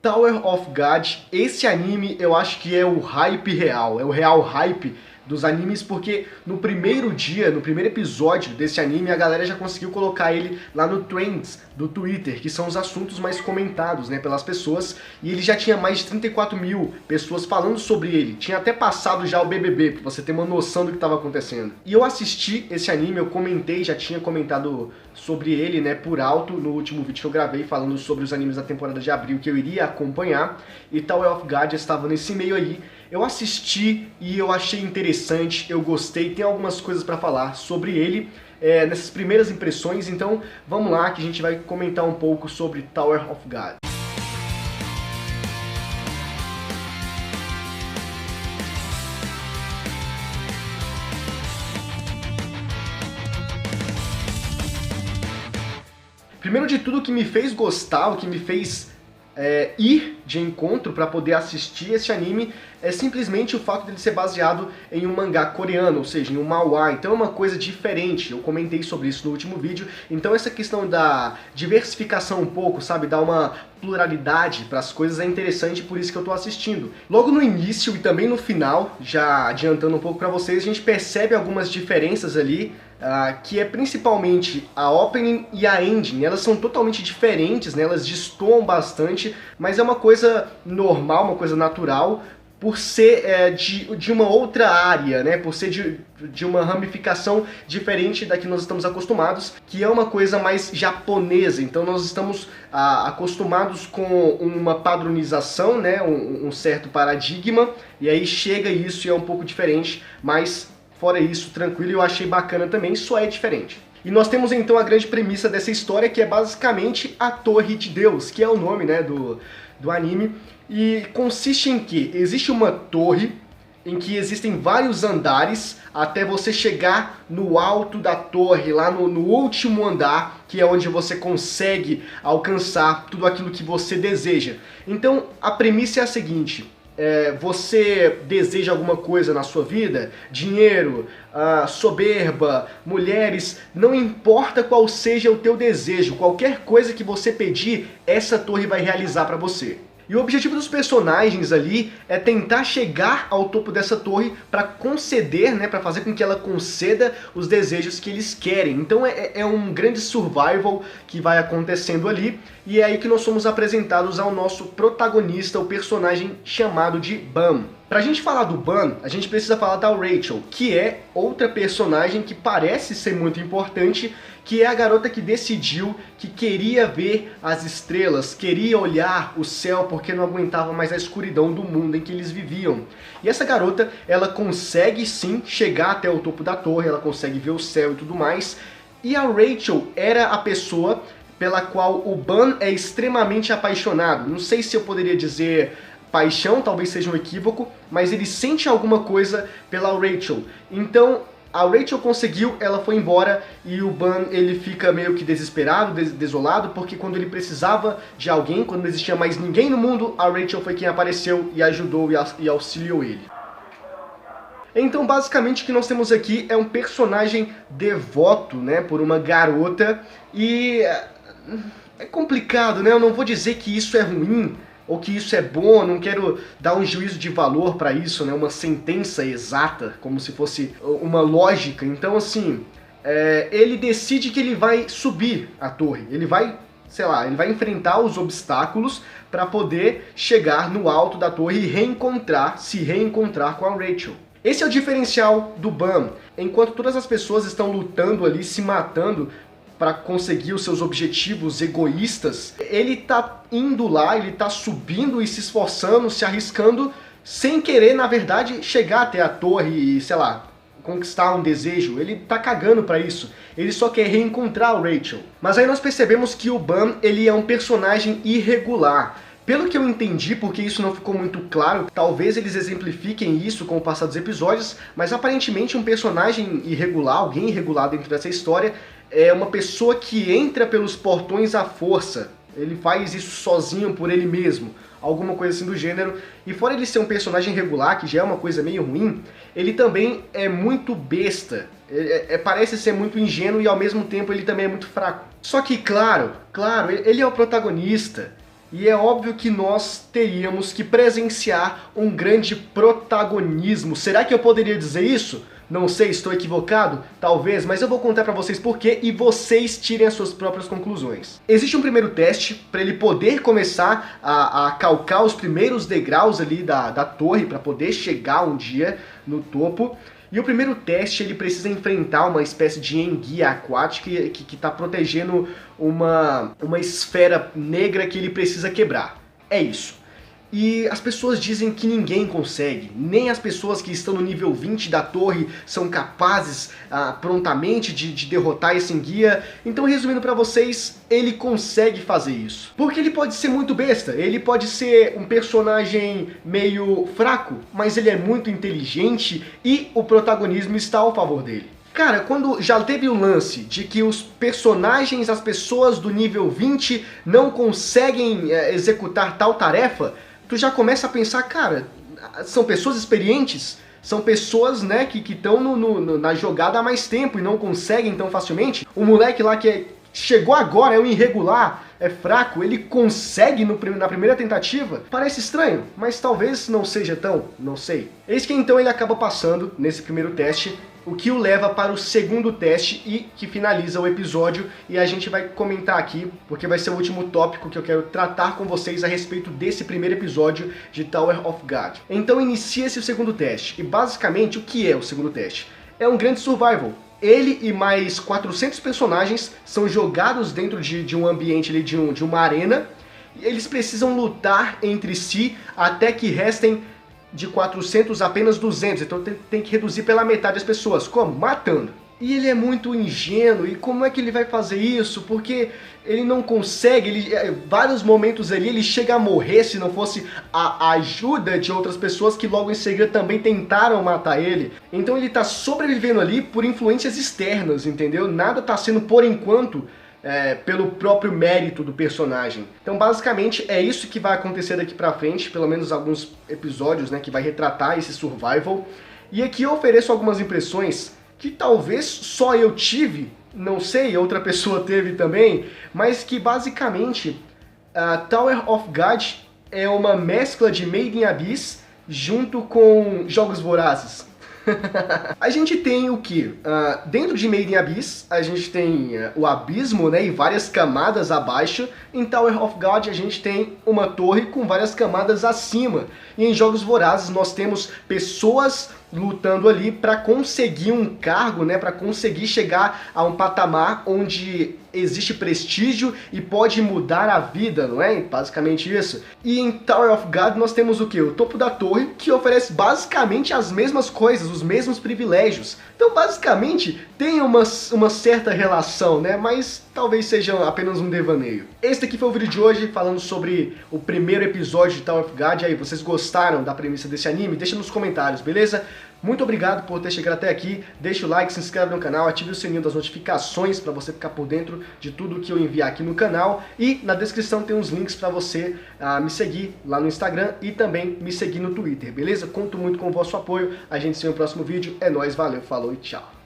Tower of God, esse anime eu acho que é o hype real, é o real hype dos animes, porque no primeiro dia, no primeiro episódio desse anime, a galera já conseguiu colocar ele lá no Trends do Twitter, que são os assuntos mais comentados, né, pelas pessoas, e ele já tinha mais de 34 mil pessoas falando sobre ele. Tinha até passado já o BBB, pra você ter uma noção do que estava acontecendo. E eu assisti esse anime, eu comentei, já tinha comentado sobre ele, né, por alto, no último vídeo que eu gravei, falando sobre os animes da temporada de abril que eu iria acompanhar, e Tower of God estava nesse meio aí. Eu assisti e eu achei interessante, eu gostei, tem algumas coisas para falar sobre ele nessas primeiras impressões, então vamos lá que a gente vai comentar um pouco sobre Tower of God. Primeiro de tudo, o que me fez gostar, o que me fez ir de encontro para poder assistir esse anime é simplesmente o fato dele ser baseado em um mangá coreano, ou seja, em um manhwa, então é uma coisa diferente, eu comentei sobre isso no último vídeo, então essa questão da diversificação um pouco, sabe, dar uma pluralidade para as coisas é interessante, por isso que eu tô assistindo. Logo no início e também no final, já adiantando um pouco para vocês, a gente percebe algumas diferenças ali, que é principalmente a opening e a ending. Elas são totalmente diferentes, né? Elas destoam bastante, mas é uma coisa normal, uma coisa natural, por ser de uma outra área, né? Por ser de uma ramificação diferente da que nós estamos acostumados, que é uma coisa mais japonesa. Então nós estamos acostumados com uma padronização, né? Um certo paradigma, e aí chega isso e é um pouco diferente, mas fora isso, tranquilo, eu achei bacana também, só é diferente. E nós temos então a grande premissa dessa história, que é basicamente a Torre de Deus, que é o nome, né, do anime, e consiste em que existe uma torre em que existem vários andares até você chegar no alto da torre, lá no último andar, que é onde você consegue alcançar tudo aquilo que você deseja. Então a premissa é a seguinte: você deseja alguma coisa na sua vida, dinheiro, soberba, mulheres, não importa qual seja o teu desejo, qualquer coisa que você pedir, essa torre vai realizar para você. E o objetivo dos personagens ali é tentar chegar ao topo dessa torre para conceder, né, para fazer com que ela conceda os desejos que eles querem. Então é um grande survival que vai acontecendo ali, e é aí que nós somos apresentados ao nosso protagonista, o personagem chamado de Bam. Pra gente falar do Bam, a gente precisa falar da Rachel, que é outra personagem que parece ser muito importante, que é a garota que decidiu que queria ver as estrelas, queria olhar o céu porque não aguentava mais a escuridão do mundo em que eles viviam. E essa garota, ela consegue sim chegar até o topo da torre, ela consegue ver o céu e tudo mais, e a Rachel era a pessoa pela qual o Bam é extremamente apaixonado. Não sei se eu poderia dizer paixão, talvez seja um equívoco, mas ele sente alguma coisa pela Rachel. Então a Rachel conseguiu, ela foi embora, e o Bam ele fica meio que desesperado, desolado, porque quando ele precisava de alguém, quando não existia mais ninguém no mundo, a Rachel foi quem apareceu e ajudou e auxiliou ele. Então basicamente o que nós temos aqui é um personagem devoto, né, por uma garota, e é complicado, né? Eu não vou dizer que isso é ruim ou que isso é bom, não quero dar um juízo de valor para isso, né? Uma sentença exata, como se fosse uma lógica. Então assim, ele decide que ele vai subir a torre, ele vai, sei lá, ele vai enfrentar os obstáculos para poder chegar no alto da torre e se reencontrar com a Rachel. Esse é o diferencial do Bam. Enquanto todas as pessoas estão lutando ali, se matando para conseguir os seus objetivos egoístas, ele tá indo lá, ele tá subindo e se esforçando, se arriscando, sem querer, na verdade, chegar até a torre e, sei lá, conquistar um desejo. Ele tá cagando pra isso. Ele só quer reencontrar a Rachel. Mas aí nós percebemos que o Bam, ele é um personagem irregular. Pelo que eu entendi, porque isso não ficou muito claro, talvez eles exemplifiquem isso com o passar dos episódios, mas aparentemente um personagem irregular, alguém irregular dentro dessa história, é uma pessoa que entra pelos portões à força. Ele faz isso sozinho por ele mesmo, alguma coisa assim do gênero. E fora ele ser um personagem regular, que já é uma coisa meio ruim, ele também é muito besta. Parece ser muito ingênuo e ao mesmo tempo ele também é muito fraco. Só que, claro, ele é o protagonista. E é óbvio que nós teríamos que presenciar um grande protagonismo. Será que eu poderia dizer isso? Não sei, estou equivocado? Talvez, mas eu vou contar pra vocês por quê e vocês tirem as suas próprias conclusões. Existe um primeiro teste para ele poder começar a calcar os primeiros degraus ali da torre, para poder chegar um dia no topo. E o primeiro teste, ele precisa enfrentar uma espécie de enguia aquática que está protegendo uma esfera negra que ele precisa quebrar. É isso. E as pessoas dizem que ninguém consegue, nem as pessoas que estão no nível 20 da torre são capazes prontamente de derrotar esse enguia. Então, resumindo pra vocês, ele consegue fazer isso. Porque ele pode ser muito besta, ele pode ser um personagem meio fraco, mas ele é muito inteligente e o protagonismo está ao favor dele. Cara, quando já teve o lance de que os personagens, as pessoas do nível 20 não conseguem executar tal tarefa, tu já começa a pensar, cara, são pessoas experientes, são pessoas, né, que estão na jogada há mais tempo e não conseguem tão facilmente. O moleque lá que chegou agora, é um irregular, é fraco, ele consegue na primeira tentativa? Parece estranho, mas talvez não seja tão, não sei. Eis que então ele acaba passando nesse primeiro teste, o que o leva para o segundo teste e que finaliza o episódio, e a gente vai comentar aqui, porque vai ser o último tópico que eu quero tratar com vocês a respeito desse primeiro episódio de Tower of God. Então inicia-se o segundo teste, e basicamente o que é o segundo teste? É um grande survival. Ele e mais 400 personagens são jogados dentro de um ambiente ali, de uma arena, e eles precisam lutar entre si até que restem de 400 apenas 200, então tem que reduzir pela metade as pessoas. Como? Matando. E ele é muito ingênuo, e como é que ele vai fazer isso? Porque ele não consegue, vários momentos ali ele chega a morrer se não fosse a ajuda de outras pessoas que logo em seguida também tentaram matar ele. Então ele tá sobrevivendo ali por influências externas, entendeu? Nada tá sendo, por enquanto, pelo próprio mérito do personagem. Então basicamente é isso que vai acontecer daqui pra frente, pelo menos alguns episódios, né, que vai retratar esse survival. E aqui eu ofereço algumas impressões que talvez só eu tive, não sei, outra pessoa teve também, mas que basicamente Tower of God é uma mescla de Made in Abyss junto com Jogos Vorazes. A gente tem o que? Dentro de Made in Abyss, a gente tem o abismo, né, e várias camadas abaixo. Em Tower of God a gente tem uma torre com várias camadas acima. E em Jogos Vorazes nós temos pessoas lutando ali para conseguir um cargo, né, para conseguir chegar a um patamar onde existe prestígio e pode mudar a vida, não é? Basicamente isso. E em Tower of God nós temos o que? O topo da torre, que oferece basicamente as mesmas coisas, os mesmos privilégios. Então basicamente tem uma certa relação, né, mas talvez seja apenas um devaneio. Esse aqui foi o vídeo de hoje falando sobre o primeiro episódio de Tower of God. E aí, vocês gostaram da premissa desse anime? Deixa nos comentários, beleza? Muito obrigado por ter chegado até aqui. Deixa o like, se inscreve no canal, ative o sininho das notificações para você ficar por dentro de tudo que eu enviar aqui no canal. E na descrição tem uns links para você me seguir lá no Instagram e também me seguir no Twitter, beleza? Conto muito com o vosso apoio. A gente se vê no próximo vídeo. É nóis, valeu, falou e tchau.